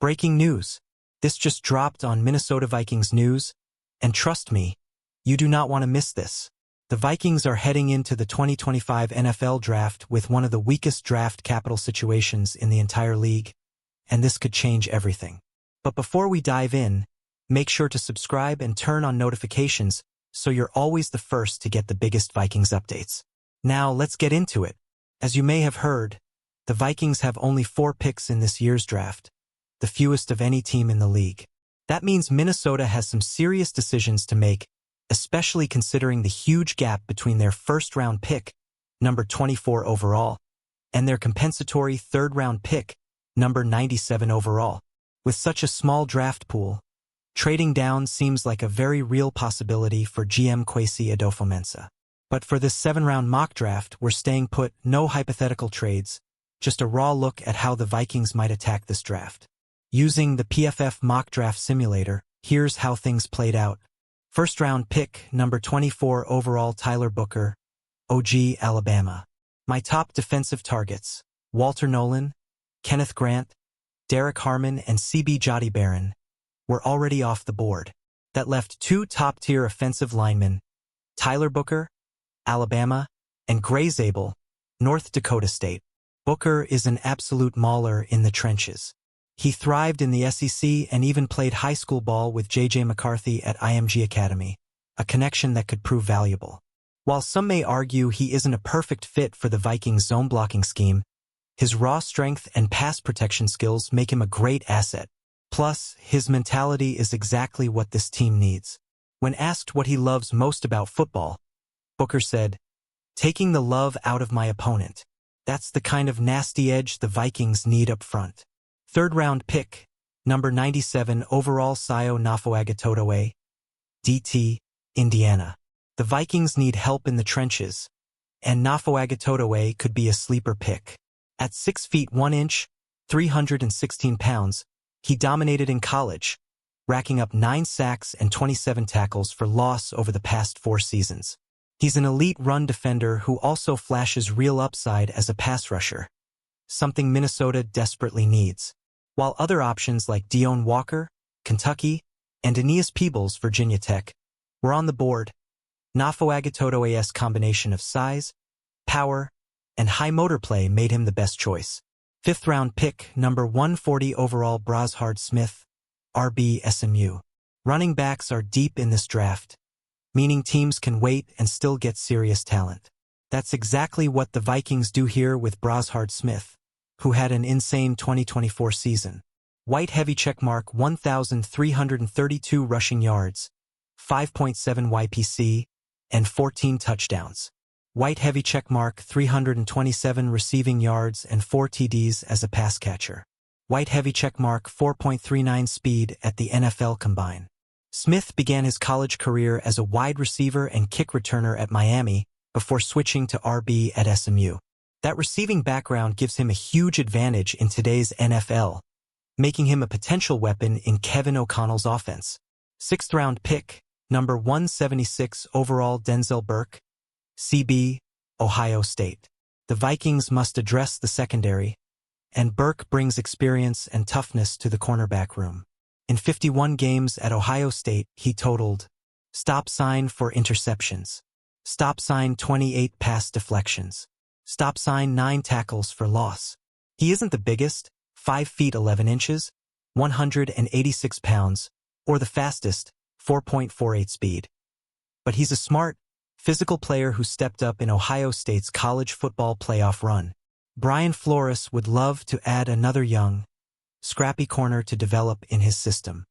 Breaking news. This just dropped on Minnesota Vikings news, and trust me, you do not want to miss this. The Vikings are heading into the 2025 NFL Draft with one of the weakest draft capital situations in the entire league, and this could change everything. But before we dive in, make sure to subscribe and turn on notifications so you're always the first to get the biggest Vikings updates. Now, let's get into it. As you may have heard, the Vikings have only 4 picks in this year's draft, the fewest of any team in the league. That means Minnesota has some serious decisions to make, especially considering the huge gap between their first-round pick, number 24 overall, and their compensatory third-round pick, number 97 overall. With such a small draft pool, trading down seems like a very real possibility for GM Kwesi Adofo-Mensah. But for this 7-round mock draft, we're staying put, no hypothetical trades, just a raw look at how the Vikings might attack this draft. Using the PFF mock draft simulator, here's how things played out. First-round pick, number 24 overall Tyler Booker, OG, Alabama. My top defensive targets, Walter Nolan, Kenneth Grant, Derek Harmon, and CB Jody Barron, were already off the board. That left 2 top-tier offensive linemen, Tyler Booker, Alabama, and Gray Zabel, North Dakota State. Booker is an absolute mauler in the trenches. He thrived in the SEC and even played high school ball with J.J. McCarthy at IMG Academy, a connection that could prove valuable. While some may argue he isn't a perfect fit for the Vikings' zone blocking scheme, his raw strength and pass protection skills make him a great asset. Plus, his mentality is exactly what this team needs. When asked what he loves most about football, Booker said, "Taking the love out of my opponent. That's the kind of nasty edge the Vikings need up front." Third-round pick, number 97 overall Sayo Nafoagatotowe, DT, Indiana. The Vikings need help in the trenches, and Nafoagatotowe could be a sleeper pick. At 6 feet 1 inch, 316 pounds, he dominated in college, racking up 9 sacks and 27 tackles for loss over the past 4 seasons. He's an elite run defender who also flashes real upside as a pass rusher, something Minnesota desperately needs. While other options like Deone Walker, Kentucky, and Aeneas Peebles, Virginia Tech, were on the board, Nafoagatotowe's combination of size, power, and high motor play made him the best choice. 5th-round pick, number 140 overall Brashard Smith, RB, SMU. Running backs are deep in this draft, meaning teams can wait and still get serious talent. That's exactly what the Vikings do here with Brashard Smith, who had an insane 2024 season. White heavy checkmark 1,332 rushing yards, 5.7 YPC, and 14 touchdowns. White heavy checkmark 327 receiving yards and 4 TDs as a pass catcher. White heavy checkmark 4.39 speed at the NFL Combine. Smith began his college career as a wide receiver and kick returner at Miami before switching to RB at SMU. That receiving background gives him a huge advantage in today's NFL, making him a potential weapon in Kevin O'Connell's offense. 6th-round pick, number 176 overall Denzel Burke, CB, Ohio State. The Vikings must address the secondary, and Burke brings experience and toughness to the cornerback room. In 51 games at Ohio State, he totaled stop sign for interceptions, stop sign 28 pass deflections, stop sign 9 tackles for loss. He isn't the biggest, 5 feet 11 inches, 186 pounds, or the fastest, 4.48 speed. But he's a smart, physical player who stepped up in Ohio State's college football playoff run. Brian Flores would love to add another young, scrappy corner to develop in his system.